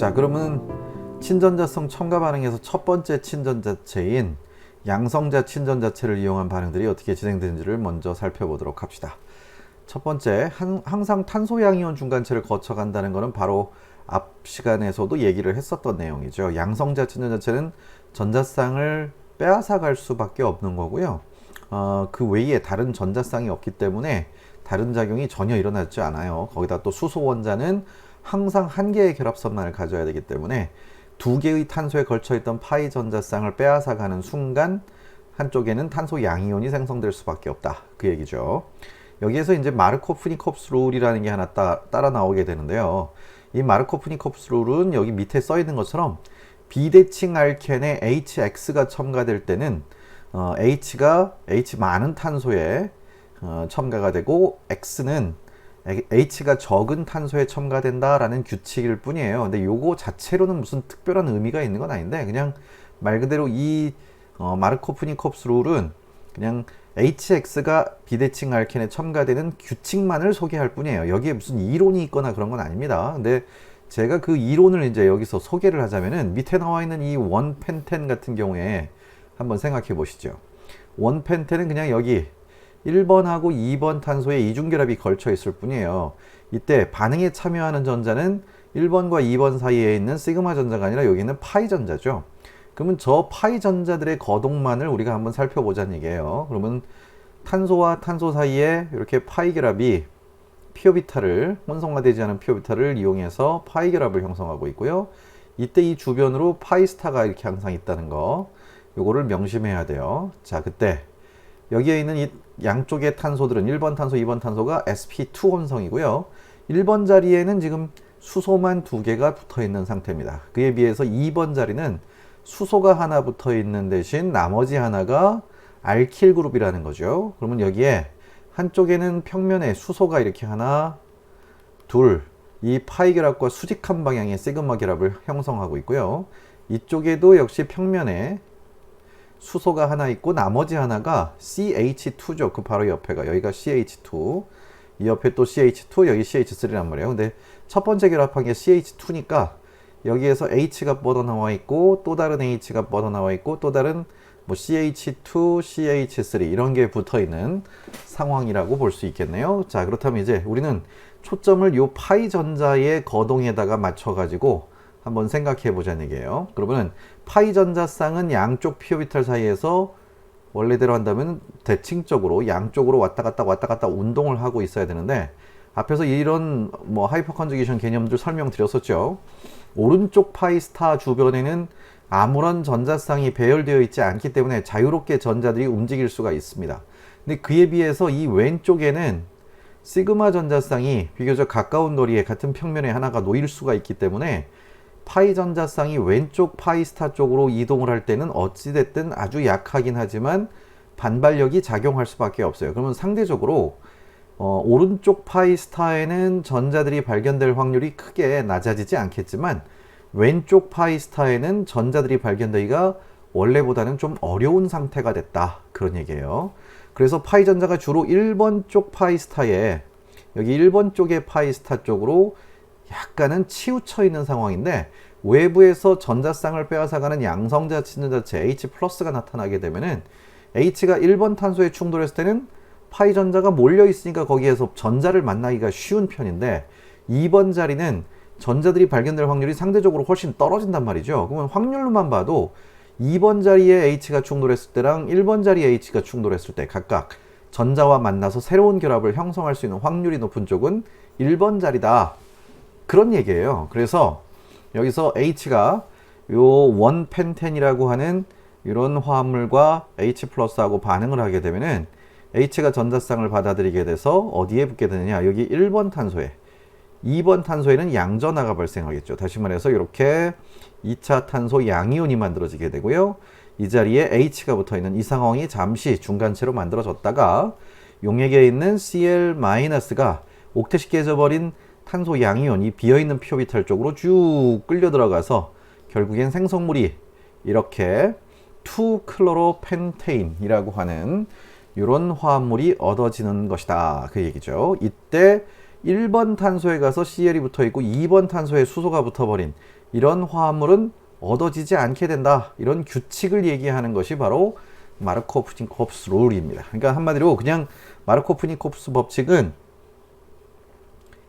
자, 그러면 친전자성 첨가 반응에서 첫 번째 친전자체인 양성자 친전자체를 이용한 반응들이 어떻게 진행되는지를 먼저 살펴보도록 합시다. 첫 번째, 항상 탄소양이온 중간체를 거쳐간다는 것은 바로 앞 시간에서도 얘기를 했었던 내용이죠. 양성자 친전자체는 전자쌍을 빼앗아갈 수밖에 없는 거고요. 그 외에 다른 전자쌍이 없기 때문에 다른 작용이 전혀 일어나지 않아요. 거기다 또 수소 원자는 항상 한 개의 결합선만을 가져야 되기 때문에 두 개의 탄소에 걸쳐 있던 파이 전자쌍을 빼앗아 가는 순간 한쪽에는 탄소 양이온이 생성될 수밖에 없다, 그 얘기죠. 여기에서 이제 마르코프니콥스 룰이라는 게 하나 따라 나오게 되는데요. 이 마르코프니콥스 룰은 여기 밑에 써 있는 것처럼 비대칭 알켄에 HX가 첨가될 때는 H가 H 많은 탄소에 첨가가 되고 X는 H가 적은 탄소에 첨가된다라는 규칙일 뿐이에요. 근데 요거 자체로는 무슨 특별한 의미가 있는 건 아닌데, 그냥 말 그대로 이 마르코프니콥스 룰은 그냥 HX가 비대칭 알켄에 첨가되는 규칙만을 소개할 뿐이에요. 여기에 무슨 이론이 있거나 그런 건 아닙니다. 근데 제가 그 이론을 이제 여기서 소개를 하자면은 밑에 나와 있는 이 원펜텐 같은 경우에 한번 생각해 보시죠. 원펜텐은 그냥 여기 1번하고 2번 탄소에 이중결합이 걸쳐 있을 뿐이에요. 이때 반응에 참여하는 전자는 1번과 2번 사이에 있는 시그마 전자가 아니라 여기는 파이 전자죠. 그러면 저 파이 전자들의 거동만을 우리가 한번 살펴보자는 얘기예요. 그러면 탄소와 탄소 사이에 이렇게 파이 결합이 피오비타를, 혼성화되지 않은 피오비타를 이용해서 파이 결합을 형성하고 있고요. 이때 이 주변으로 파이 스타가 이렇게 항상 있다는 거, 요거를 명심해야 돼요. 자, 그때 여기에 있는 이 양쪽의 탄소들은 1번 탄소, 2번 탄소가 sp2 혼성이고요. 1번 자리에는 지금 수소만 두 개가 붙어 있는 상태입니다. 그에 비해서 2번 자리는 수소가 하나 붙어 있는 대신 나머지 하나가 알킬 그룹이라는 거죠. 그러면 여기에 한쪽에는 평면에 수소가 이렇게 하나, 둘, 이 파이 결합과 수직한 방향의 시그마 결합을 형성하고 있고요. 이쪽에도 역시 평면에 수소가 하나 있고 나머지 하나가 CH2죠. 그 바로 옆에가 여기가 CH2, 이 옆에 또 CH2, 여기 CH3란 말이에요. 근데 첫 번째 결합한 게 CH2니까 여기에서 H가 뻗어나와 있고 또 다른 H가 뻗어나와 있고 또 다른 뭐 CH2, CH3 이런 게 붙어 있는 상황이라고 볼 수 있겠네요. 자, 그렇다면 이제 우리는 초점을 요 파이 전자의 거동에다가 맞춰 가지고 한번 생각해 보자는 얘기예요. 그러면 파이 전자쌍은 양쪽 피오비탈 사이에서 원래대로 한다면 대칭적으로 양쪽으로 왔다 갔다 운동을 하고 있어야 되는데, 앞에서 이런 뭐 하이퍼 컨주게이션 개념들 설명드렸었죠. 오른쪽 파이 스타 주변에는 아무런 전자쌍이 배열되어 있지 않기 때문에 자유롭게 전자들이 움직일 수가 있습니다. 근데 그에 비해서 이 왼쪽에는 시그마 전자쌍이 비교적 가까운 거리에 같은 평면에 하나가 놓일 수가 있기 때문에 파이 전자쌍이 왼쪽 파이 스타 쪽으로 이동을 할 때는 어찌됐든 아주 약하긴 하지만 반발력이 작용할 수밖에 없어요. 그러면 상대적으로 오른쪽 파이 스타에는 전자들이 발견될 확률이 크게 낮아지지 않겠지만 왼쪽 파이 스타에는 전자들이 발견되기가 원래보다는 좀 어려운 상태가 됐다, 그런 얘기예요. 그래서 파이 전자가 주로 1번 쪽 파이 스타에, 여기 1번 쪽의 파이 스타 쪽으로 약간은 치우쳐 있는 상황인데, 외부에서 전자쌍을 빼앗아가는 양성자 친전자체 H+가 나타나게 되면은 H가 1번 탄소에 충돌했을 때는 파이 전자가 몰려 있으니까 거기에서 전자를 만나기가 쉬운 편인데, 2번 자리는 전자들이 발견될 확률이 상대적으로 훨씬 떨어진단 말이죠. 그러면 확률로만 봐도 2번 자리에 H가 충돌했을 때랑 1번 자리에 H가 충돌했을 때 각각 전자와 만나서 새로운 결합을 형성할 수 있는 확률이 높은 쪽은 1번 자리다, 그런 얘기예요. 그래서 여기서 H가 요 원펜텐이라고 하는 이런 화합물과 H+하고 반응을 하게 되면은 H가 전자쌍을 받아들이게 돼서 어디에 붙게 되느냐, 여기 1번 탄소에, 2번 탄소에는 양전하가 발생하겠죠. 다시 말해서 이렇게 2차 탄소 양이온이 만들어지게 되고요. 이 자리에 H가 붙어 있는 이 상황이 잠시 중간체로 만들어졌다가 용액에 있는 Cl-가 옥텟이 깨져버린 탄소 양이온이 비어있는 피오비탈 쪽으로 쭉 끌려 들어가서 결국엔 생성물이 이렇게 2클로로펜테인이라고 하는 이런 화합물이 얻어지는 것이다, 그 얘기죠. 이때 1번 탄소에 가서 Cl이 붙어 있고 2번 탄소에 수소가 붙어버린 이런 화합물은 얻어지지 않게 된다. 이런 규칙을 얘기하는 것이 바로 마르코프니코프스 룰입니다. 그러니까 한마디로 그냥 마르코프니코프스 법칙은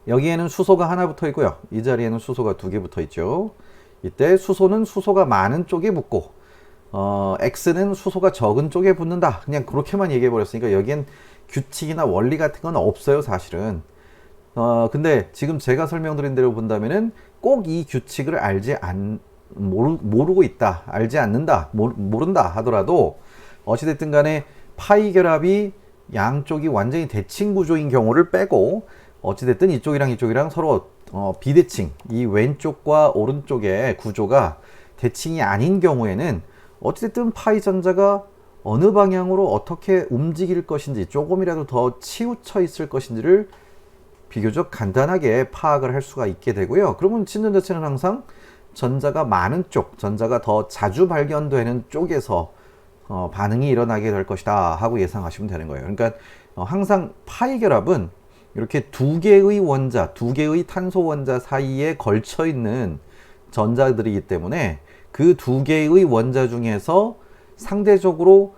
여기에는 수소가 하나 붙어 있고요. 이 자리에는 수소가 두 개 붙어 있죠. 이때 수소는 수소가 많은 쪽에 붙고 X는 수소가 적은 쪽에 붙는다. 그냥 그렇게만 얘기해 버렸으니까 여기엔 규칙이나 원리 같은 건 없어요, 사실은. 근데 지금 제가 설명드린 대로 본다면은 꼭 이 규칙을 모르고 있다, 알지 않는다, 모른다 하더라도 어찌됐든 간에 파이 결합이 양쪽이 완전히 대칭 구조인 경우를 빼고 어찌됐든 이쪽이랑 서로 비대칭, 이 왼쪽과 오른쪽의 구조가 대칭이 아닌 경우에는 어찌됐든 파이 전자가 어느 방향으로 어떻게 움직일 것인지, 조금이라도 더 치우쳐 있을 것인지를 비교적 간단하게 파악을 할 수가 있게 되고요. 그러면 친전자체는 항상 전자가 많은 쪽, 전자가 더 자주 발견되는 쪽에서 반응이 일어나게 될 것이다 하고 예상하시면 되는 거예요. 그러니까 항상 파이 결합은 이렇게 두 개의 원자, 두 개의 탄소 원자 사이에 걸쳐 있는 전자들이기 때문에 그 두 개의 원자 중에서 상대적으로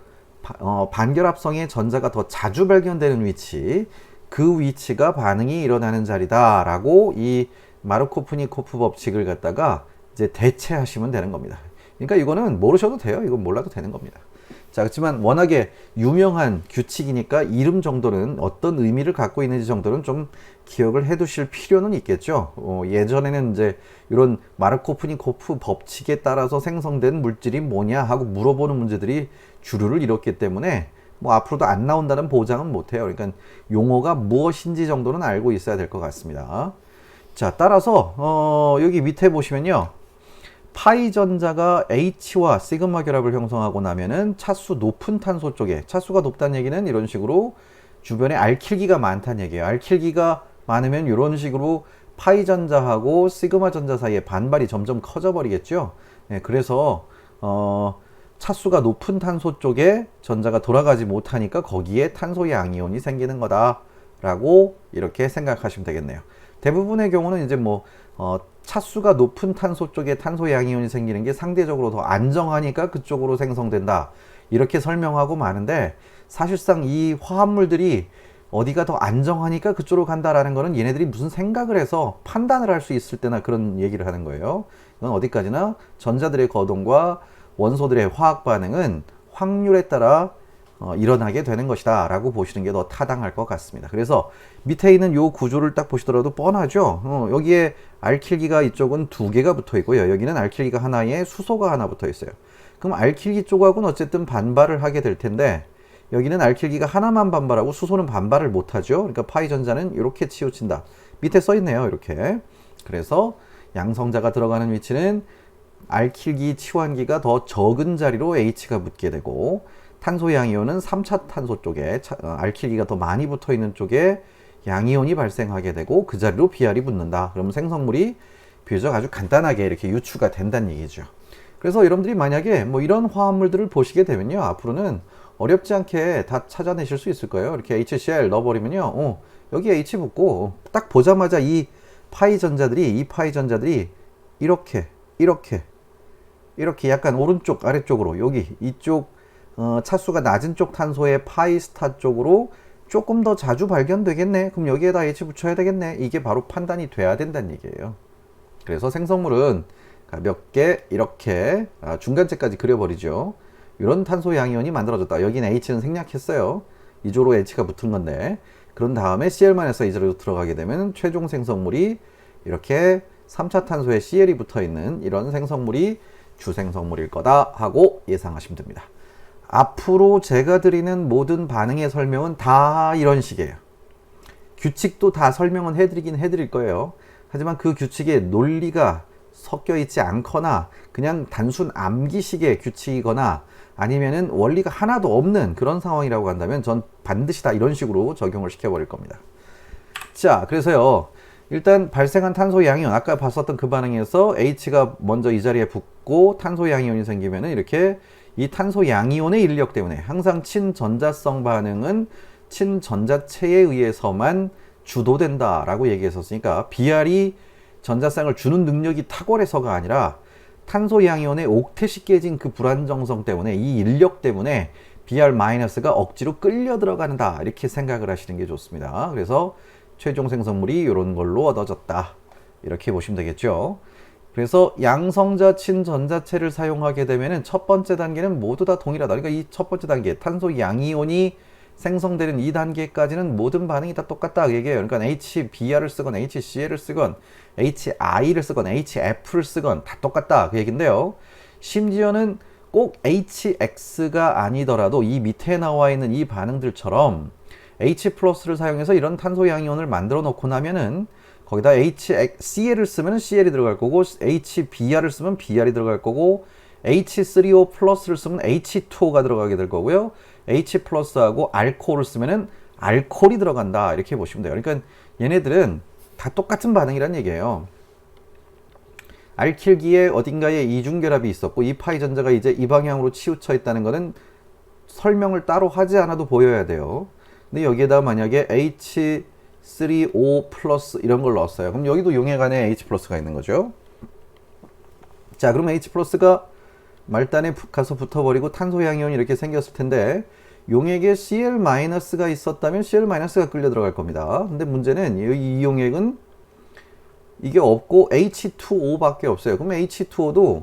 반결합성의 전자가 더 자주 발견되는 위치, 그 위치가 반응이 일어나는 자리다 라고 이 마르코프니코프 법칙을 갖다가 이제 대체하시면 되는 겁니다. 그러니까 이거는 모르셔도 돼요. 이건 몰라도 되는 겁니다. 자, 그렇지만 워낙에 유명한 규칙이니까 이름 정도는, 어떤 의미를 갖고 있는지 정도는 좀 기억을 해 두실 필요는 있겠죠. 예전에는 이제 이런 마르코프니코프 법칙에 따라서 생성된 물질이 뭐냐 하고 물어보는 문제들이 주류를 이뤘기 때문에 뭐 앞으로도 안 나온다는 보장은 못해요. 그러니까 용어가 무엇인지 정도는 알고 있어야 될 것 같습니다. 자, 따라서 여기 밑에 보시면요, 파이 전자가 H와 시그마 결합을 형성하고 나면은 차수 높은 탄소 쪽에, 차수가 높다는 얘기는 이런 식으로 주변에 알킬기가 많다는 얘기예요. 알킬기가 많으면 이런 식으로 파이 전자하고 시그마 전자 사이의 반발이 점점 커져 버리겠죠. 네, 그래서 차수가 높은 탄소 쪽에 전자가 돌아가지 못하니까 거기에 탄소 양이온이 생기는 거다라고 이렇게 생각하시면 되겠네요. 대부분의 경우는 이제 차수가 높은 탄소 쪽에 탄소 양이온이 생기는 게 상대적으로 더 안정하니까 그쪽으로 생성된다, 이렇게 설명하고 마는데, 사실상 이 화합물들이 어디가 더 안정하니까 그쪽으로 간다라는 거는 얘네들이 무슨 생각을 해서 판단을 할 수 있을 때나 그런 얘기를 하는 거예요. 이건 어디까지나 전자들의 거동과 원소들의 화학 반응은 확률에 따라 일어나게 되는 것이다 라고 보시는 게 더 타당할 것 같습니다. 그래서 밑에 있는 요 구조를 딱 보시더라도 뻔하죠. 여기에 알킬기가 이쪽은 두 개가 붙어 있고요, 여기는 알킬기가 하나에 수소가 하나 붙어 있어요. 그럼 알킬기 쪽하고는 어쨌든 반발을 하게 될 텐데, 여기는 알킬기가 하나만 반발하고 수소는 반발을 못하죠. 그러니까 파이 전자는 이렇게 치우친다. 밑에 써 있네요, 이렇게. 그래서 양성자가 들어가는 위치는 알킬기 치환기가 더 적은 자리로 H가 붙게 되고, 탄소 양이온은 3차 탄소 쪽에 알킬기가 더 많이 붙어 있는 쪽에 양이온이 발생하게 되고 그 자리로 Br이 붙는다. 그러면 생성물이 비교적 아주 간단하게 이렇게 유추가 된다는 얘기죠. 그래서 여러분들이 만약에 이런 화합물들을 보시게 되면요, 앞으로는 어렵지 않게 다 찾아내실 수 있을 거예요. 이렇게 HCl 넣어버리면요, 여기 H 붙고 딱 보자마자 이 파이 전자들이 이렇게 약간 오른쪽 아래쪽으로, 여기 이쪽 차수가 낮은 쪽 탄소의 파이 스타 쪽으로 조금 더 자주 발견되겠네, 그럼 여기에다 H 붙여야 되겠네, 이게 바로 판단이 돼야 된다는 얘기예요. 그래서 생성물은 가볍게 이렇게 중간체까지 그려버리죠. 이런 탄소 양이온이 만들어졌다. 여기는 H는 생략했어요. 이조로 H가 붙은 건데, 그런 다음에 Cl만 해서 이 자리로 들어가게 되면 최종 생성물이 이렇게 3차 탄소에 Cl이 붙어 있는 이런 생성물이 주생성물일 거다 하고 예상하시면 됩니다. 앞으로 제가 드리는 모든 반응의 설명은 다 이런 식이에요. 규칙도 다 설명은 해드릴 거예요. 하지만 그 규칙에 논리가 섞여 있지 않거나 그냥 단순 암기식의 규칙이거나 아니면은 원리가 하나도 없는 그런 상황이라고 한다면 전 반드시 다 이런 식으로 적용을 시켜버릴 겁니다. 자, 그래서요, 일단 발생한 탄소 양이온, 아까 봤었던 그 반응에서 H가 먼저 이 자리에 붙고 탄소 양이온이 생기면은 이렇게 이 탄소 양이온의 인력 때문에 항상 친전자성 반응은 친전자체에 의해서만 주도된다라고 얘기했었으니까, Br이 전자쌍을 주는 능력이 탁월해서가 아니라 탄소 양이온의 옥텟이 깨진 그 불안정성 때문에, 이 인력 때문에 Br-가 억지로 끌려 들어간다, 이렇게 생각을 하시는 게 좋습니다. 그래서 최종 생성물이 이런 걸로 얻어졌다, 이렇게 보시면 되겠죠. 그래서 양성자 친전자체를 사용하게 되면은 첫 번째 단계는 모두 다 동일하다. 그러니까 이 첫 번째 단계 탄소 양이온이 생성되는 이 단계까지는 모든 반응이 다 똑같다, 그 얘기예요. 그러니까 HBr을 쓰건 HCl을 쓰건 HI를 쓰건 HF를 쓰건 다 똑같다, 그 얘긴데요. 심지어는 꼭 HX가 아니더라도 이 밑에 나와 있는 이 반응들처럼 H+를 사용해서 이런 탄소 양이온을 만들어 놓고 나면은 거기다 HCl을 쓰면 CL이 들어갈 거고, HBr을 쓰면 BR이 들어갈 거고, H3O 플러스를 쓰면 H2O가 들어가게 될 거고요. H 플러스하고 알코올을 쓰면은 알코올이 들어간다, 이렇게 보시면 돼요. 그러니까 얘네들은 다 똑같은 반응이란 얘기예요. 알킬기에 어딘가에 이중결합이 있었고 이 파이 전자가 이제 이 방향으로 치우쳐 있다는 것은 설명을 따로 하지 않아도 보여야 돼요. 근데 여기에다 만약에 H3O 플러스 이런 걸 넣었어요. 그럼 여기도 용액 안에 H 플러스가 있는 거죠. 자, 그럼 H 플러스가 말단에 가서 붙어버리고 탄소 양이온이 이렇게 생겼을 텐데, 용액에 Cl-가 있었다면 Cl-가 끌려 들어갈 겁니다. 근데 문제는 이 용액은 이게 없고 H2O 밖에 없어요. 그럼 H2O도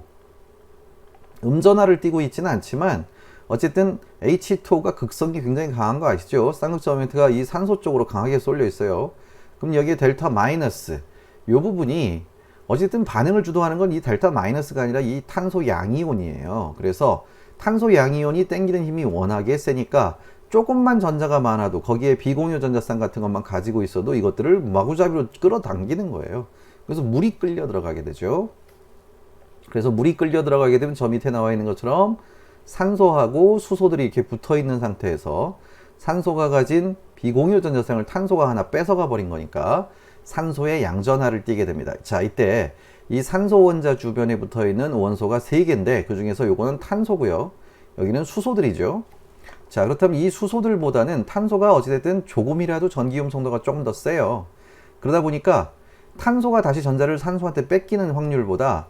음전하를 띠고 있지는 않지만 어쨌든 H2O가 극성이 굉장히 강한 거 아시죠? 쌍극자 모멘트가 이 산소 쪽으로 강하게 쏠려 있어요. 그럼 여기에 델타 마이너스, 이 부분이 어쨌든 반응을 주도하는 건 이 델타 마이너스가 아니라 이 탄소 양이온이에요. 그래서 탄소 양이온이 땡기는 힘이 워낙에 세니까 조금만 전자가 많아도 거기에 비공유 전자쌍 같은 것만 가지고 있어도 이것들을 마구잡이로 끌어당기는 거예요. 그래서 물이 끌려 들어가게 되죠. 그래서 물이 끌려 들어가게 되면 저 밑에 나와 있는 것처럼 산소하고 수소들이 이렇게 붙어 있는 상태에서 산소가 가진 비공유 전자쌍을 탄소가 하나 뺏어가 버린 거니까 산소의 양전하를 띠게 됩니다. 자, 이때 이 산소 원자 주변에 붙어 있는 원소가 3개인데 그 중에서 요거는 탄소고요. 여기는 수소들이죠. 자, 그렇다면 이 수소들보다는 탄소가 어찌됐든 조금이라도 전기음 성도가 조금 더 세요. 그러다 보니까 탄소가 다시 전자를 산소한테 뺏기는 확률보다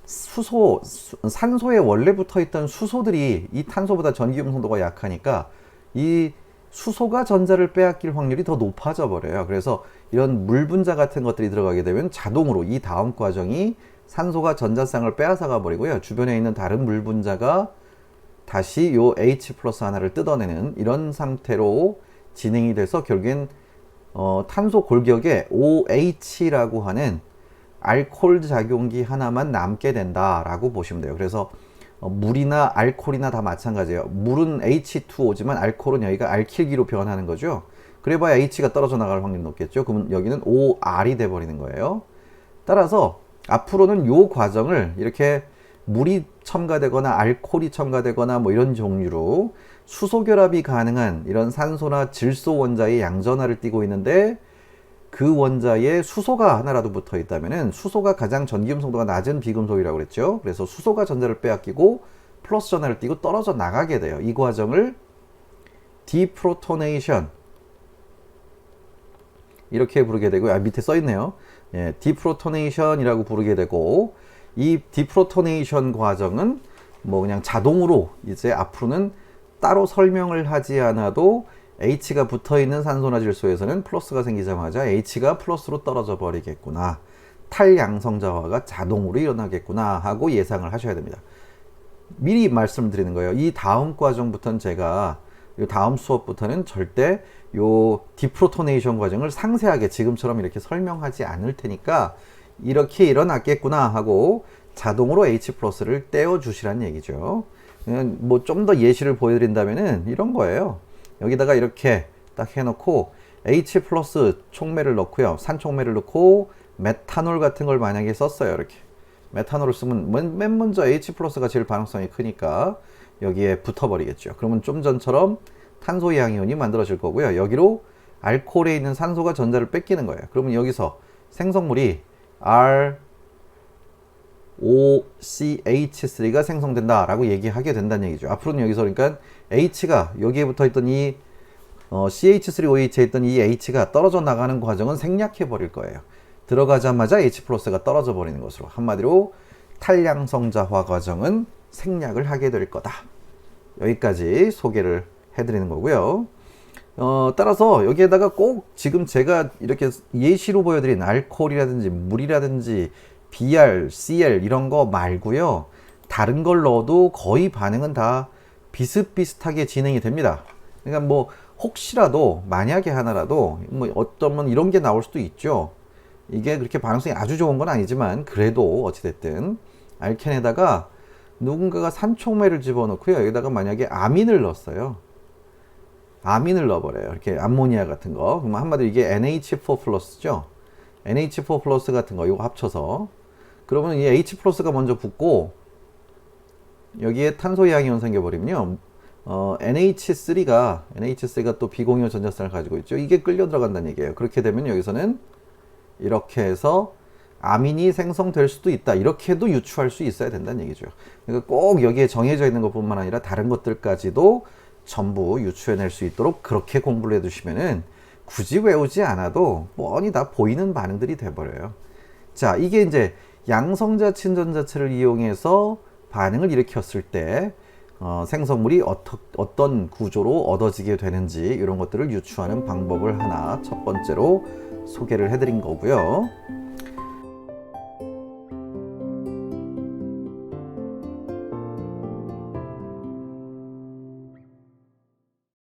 산소에 원래 붙어 있던 수소들이 이 탄소보다 전기음 성도가 약하니까 이 수소가 전자를 빼앗길 확률이 더 높아져 버려요. 그래서 이런 물 분자 같은 것들이 들어가게 되면 자동으로 이 다음 과정이 산소가 전자쌍을 빼앗아가 버리고요. 주변에 있는 다른 물 분자가 다시 요 H 플러스 하나를 뜯어내는 이런 상태로 진행이 돼서 결국엔 탄소 골격에 OH라고 하는 알코올 작용기 하나만 남게 된다라고 보시면 돼요. 그래서 물이나 알코올이나 다 마찬가지예요. 물은 H2O지만 알코올은 여기가 알킬기로 변하는 거죠. 그래봐야 H가 떨어져 나갈 확률이 높겠죠. 그러면 여기는 OR이 돼버리는 거예요. 따라서 앞으로는 이 과정을 이렇게 물이 첨가되거나 알코올이 첨가되거나 뭐 이런 종류로 수소 결합이 가능한 이런 산소나 질소 원자의 양전하를 띠고 있는데, 그 원자에 수소가 하나라도 붙어 있다면은 수소가 가장 전기음 성도가 낮은 비금속이라고 그랬죠. 그래서 수소가 전자를 빼앗기고 플러스 전하를 띠고 떨어져 나가게 돼요. 이 과정을 디프로토네이션 이렇게 부르게 되고, 밑에 써 있네요. 예, 디프로토네이션이라고 부르게 되고, 이 디프로토네이션 과정은 뭐 그냥 자동으로 이제 앞으로는 따로 설명을 하지 않아도 H가 붙어있는 산소나 질소에서는 플러스가 생기자마자 H가 플러스로 떨어져 버리겠구나, 탈양성자화가 자동으로 일어나겠구나 하고 예상을 하셔야 됩니다. 미리 말씀드리는 거예요. 이 다음 과정부터는 제가 이 다음 수업부터는 절대 요 디프로토네이션 과정을 상세하게 지금처럼 이렇게 설명하지 않을 테니까 이렇게 일어났겠구나 하고 자동으로 H 플러스를 떼어 주시란 얘기죠. 뭐 좀 더 예시를 보여드린다면은 이런 거예요. 여기다가 이렇게 딱 해놓고 H 플러스 촉매를 넣고요. 산촉매를 넣고 메탄올 같은 걸 만약에 썼어요. 이렇게 메탄올을 쓰면 맨 먼저 H 플러스가 제일 반응성이 크니까 여기에 붙어버리겠죠. 그러면 좀 전처럼 탄소 양이온이 만들어질 거고요. 여기로 알코올에 있는 산소가 전자를 뺏기는 거예요. 그러면 여기서 생성물이 ROCH3가 생성된다 라고 얘기하게 된다는 얘기죠. 앞으로는 여기서 그러니까 H가 여기에 붙어 있던 이 CH3OH에 있던 이 H가 떨어져 나가는 과정은 생략해 버릴 거예요. 들어가자마자 H+가 떨어져 버리는 것으로, 한마디로 탈양성자화 과정은 생략을 하게 될 거다. 여기까지 소개를 해드리는 거고요. 따라서 여기에다가 꼭 지금 제가 이렇게 예시로 보여드린 알코올이라든지 물이라든지 BR, CL 이런 거 말고요. 다른 걸 넣어도 거의 반응은 다 비슷비슷하게 진행이 됩니다. 그러니까 뭐 혹시라도 만약에 하나라도 뭐 어쩌면 이런 게 나올 수도 있죠. 이게 그렇게 반응성이 아주 좋은 건 아니지만 그래도 어찌됐든 알켄에다가 누군가가 산초매를 집어넣고요. 여기다가 만약에 아민을 넣었어요. 아민을 넣어버려요. 이렇게 암모니아 같은 거. 그러면 한마디로 이게 NH4 플러스죠. NH4 플러스 같은 거 이거 합쳐서 그러면 이 H 플러스가 먼저 붙고 여기에 탄소 이항이온 생겨버리면요. NH3가 또 비공유 전자쌍을 가지고 있죠. 이게 끌려 들어간다는 얘기예요. 그렇게 되면 여기서는 이렇게 해서 아민이 생성될 수도 있다. 이렇게도 유추할 수 있어야 된다는 얘기죠. 그러니까 꼭 여기에 정해져 있는 것뿐만 아니라 다른 것들까지도 전부 유추해낼 수 있도록 그렇게 공부를 해두시면은 굳이 외우지 않아도 뻔히 다 보이는 반응들이 돼버려요. 자, 이게 이제 양성자 친전자체를 이용해서 반응을 일으켰을 때 생성물이 어떤 구조로 얻어지게 되는지 이런 것들을 유추하는 방법을 하나 첫 번째로 소개를 해드린 거고요.